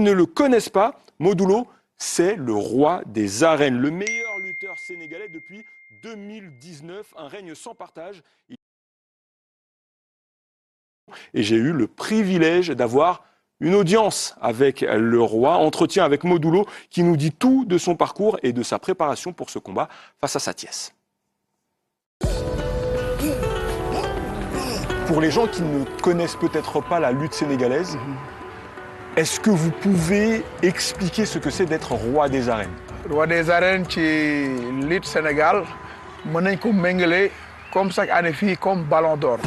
Ne le connaissent pas, Modou Lo, c'est le roi des arènes, le meilleur lutteur sénégalais depuis 2019, un règne sans partage. Et j'ai eu le privilège d'avoir une audience avec le roi, entretien avec Modou Lo, qui nous dit tout de son parcours et de sa préparation pour ce combat face à Sathiès. Pour les gens qui ne connaissent peut-être pas la lutte sénégalaise, est-ce que vous pouvez expliquer ce que c'est d'être roi des arènes? Roi des arènes ci lutte Sénégal mën nañ ko méngale comme chaque année fii comme Ballon d'Or.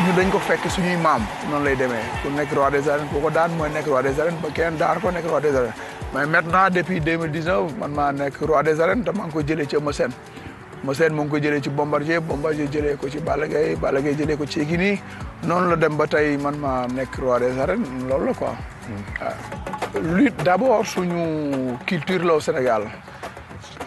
ñu dañ ko fekk suñuy maam noonu lay demee ku nekk roi des arènes ku ko daan mooy nekk roi des arènes ba kenn daan ko nekk roi des arènes mais maintenant depuis 2019 man maa nekk roi des arènes te maa ngi ko jëlee ci Eumeu Sène. Eumeu Sène mu ngi ko jëlee ci Bombardier jëlee ko ci Balla Gaye jëlee ko ci Yékini noonu la dem ba tey man maa nekk roi des arènes loolu la quoi. Lutte d'abord suñu culture la au Sénégal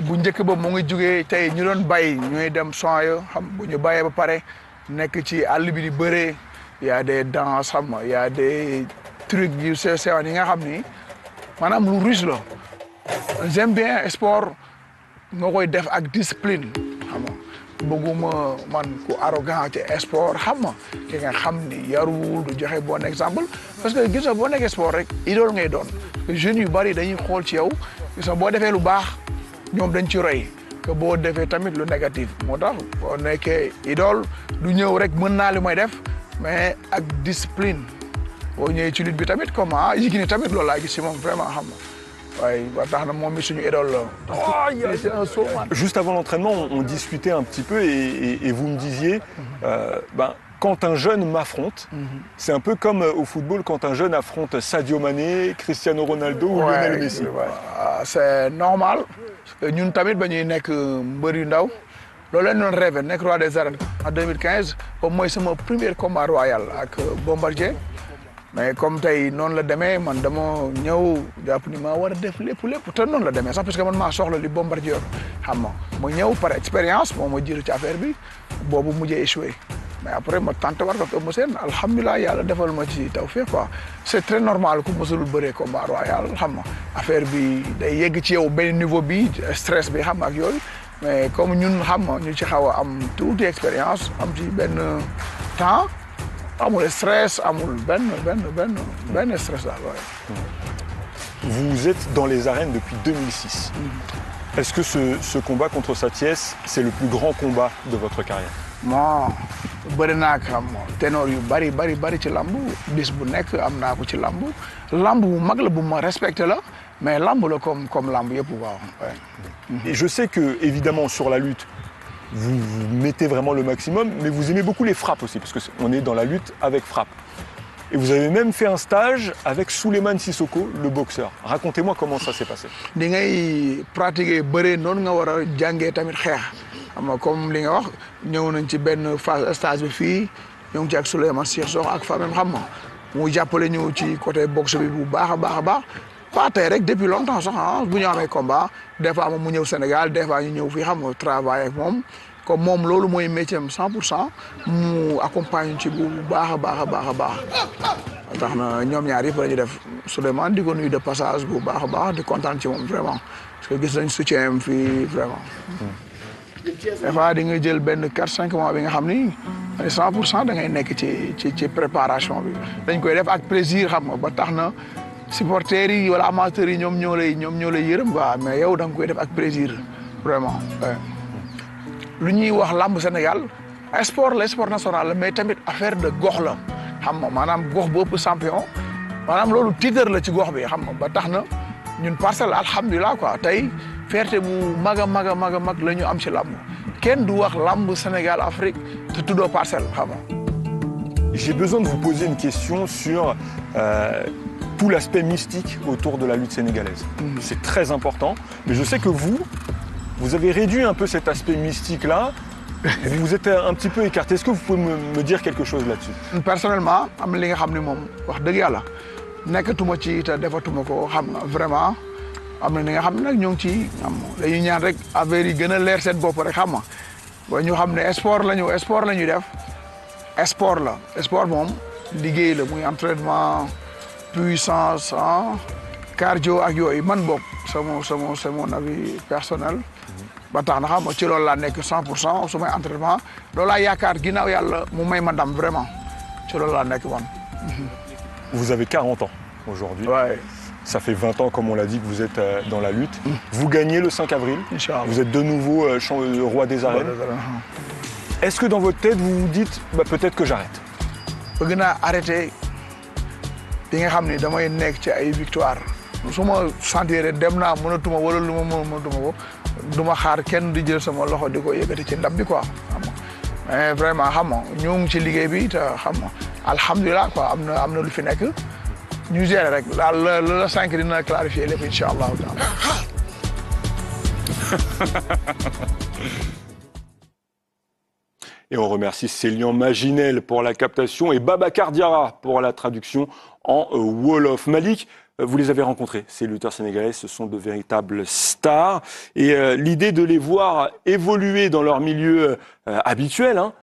bu njëkk ba mu ngi jugee tey ñu doon bay ñooy dem son yo xam bu ñu bayee ba pare nekk ci àll bi di bëree y a des danses xam nga y a des trucs yu sew yi nga xam ni maanaam lu riche la. J'aime bien sport nga koy def ak discipline xam nga bëgguma man ku arrogant ci sport xam nga ki nga xam ni yaruwul du joxe bon exemple parce que gis nga boo nekkee sport rek idole ngay doon jeunes yu bari dañuy xool ci yow gis nga boo defee lu baax ñoom dañ ci roy que boo defee tamit lu négatif moo tax boo nekkee idole du ñëw rek mën naa li may def mais ak discipline boo ñëwee ci lutte bi tamit comme Yékini tamit loolu laa gis si moom vraiment xam nga. Ouais, juste avant l'entraînement, on discutait un petit peu et vous me disiez, quand un jeune m'affronte, c'est un peu comme au football quand un jeune affronte Sadio Mané, Cristiano Ronaldo ou Lionel Messi. C'est normal. Nous tamit ba ñuy nekk mbër yu ndaw loolu la ñu doon rêvé nekk roi des arènes. En 2015 boobu mooy sama premier combat royal ak Bombardier. mais comme tey noonu la demee man dama ñëw jàpp ni maa war a def lépp te noonu la demee sax parce que man maa soxla li Bombardier xam nga ma ñëw par expérience moo ma jiitu ci affaire bi boobu mujjee échoué mais après ma tenté war ko Eumeu Sène alhamdulilah yàlla defal ma ci tawfeex quoi c'est très normal ku mësul bëree combat royal xam nga affaire bi day yegg ci yow benn niveau bi stress bi xam nga ak yooyu mais comme ñun xam nga ñu ci xaw a am tuuti expérience am ci benn temps. amul stress amul benn stress daal waaye. Vous êtes dans les arènes depuis 2006. Est-ce que ce combat contre Sathiès, c'est le plus grand combat de votre carrière? Bon bëri naa xam ténor yu bari ci lamb bis bu nekk am naa ko ci lamb bu mag la bu ma respecté la mais lamb la comme lamb yëpp waaw. Et je sais que évidemment sur la lutte. Vous mettez vraiment le maximum, mais vous aimez beaucoup les frappes aussi, parce qu'on est dans la lutte avec frappe. Et vous avez même fait un stage avec Souleymane Sissoko, le boxeur. Racontez-moi comment ça s'est passé. Di ngay pratiquer bëre noonu nga war a jàngee tamit xeex xam nga comme li nga wax ñëw nañ ci benn phase stage bi fii ñoo ngi ci ak Souleymane Sissoko ak famille xam nga mu jàppale ñu ci côté boxe bi bu baax a baax. pas tey rek depuis longtemps sax bu ñu amee combat des fois moom mu ñëw Sénégal des fois ñu ñëw fii xam nga travail ak moom comme moom loolu mooy métier am 100% mu accompagne ci bu baax a baax. tax na ñoom ñaar yëpp la ñu def Souleymane di ko nuyu de passage bu baax di kontaan ci moom vraiment parce que gis nañ soutien am fii vraiment. des fois di nga jël benn 4-5 mois bi nga xam ni 100% da ngay nekk ci préparation bi dañ koy def ak plaisir xam nga ba tax na. supporters yi wala amateurs yi ñoom ñoo lay yërëm quoi mais yow da nga koy def ak plaisir vraiment. lu ñuy wax lamb Sénégal sport national la mais tamit affaire de gox la xam nga maanaam gox bu ëpp champion maanaam loolu titre la ci gox bi xam nga ba tax na ñun Parcelles alhamdulilah quoi tey fierté bu mag la ñu am ci lamb kenn du wax lamb Sénégal Afrique te tuddoo Parcelles xam nga. J'ai besoin de vous poser une question sur tout l'aspect mystique autour de la lutte sénégalaise. C'est très important, mais je sais que vous avez réduit un peu cet aspect mystique-là. Vous vous êtes un petit peu écarté. Est-ce que vous pouvez me dire quelque chose là-dessus? Personnellement, am li nga xam ne moom wax dëgg yàlla nekkatuma ci te defatuma ko xam nga vraiment am na li nga xam ne nag ñoo ngi ci dañuy ñaan rek affaire yi gën a leer seen bopp rek xam nga ba ñu xam ne sport la ñuy def sport la sport moom liggéey la muy entraînement puissance cardio ak yooyu man boog c'est mon avis personnel. ba tax na xam nga ci loolu laa nekk 100% su may entraînement loolu laa yaakaar ginnaaw yàlla mu may ma ndam vraiment ci loolu laa nekk man. Vous avez 40 ans aujourd'hui. Ouais. Ça fait 20 ans, comme on l'a dit, que vous êtes dans la lutte. Vous gagnez le 5 avril. Inch'Allah. Vous êtes de nouveau roi des arènes. Est-ce que dans votre tête, vous vous dites, bah, peut-être que j'arrête? bëgg naa arrêté bi nga xam ni damay nekk ci ay victoire su ma sentir dem naa mënatuma wala lu ma mënatuma ko du ma xaar kenn di jël sama loxo di ko yëkkati ci ndam bi quoi xam nga mais vraiment xam nga ñu ngi ci liggéey bi te xam nga alhamdulilah quoi am na lu fi nekk ñu gérer rek daal la 5 dina clarifier lépp incha allahu taala. Et on remercie Célian Maginel pour la captation et Babacar Diarra pour la traduction en Wolof. Malik, vous les avez rencontrés, ces lutteurs sénégalais, ce sont de véritables stars. Et l'idée de les voir évoluer dans leur milieu habituel, hein,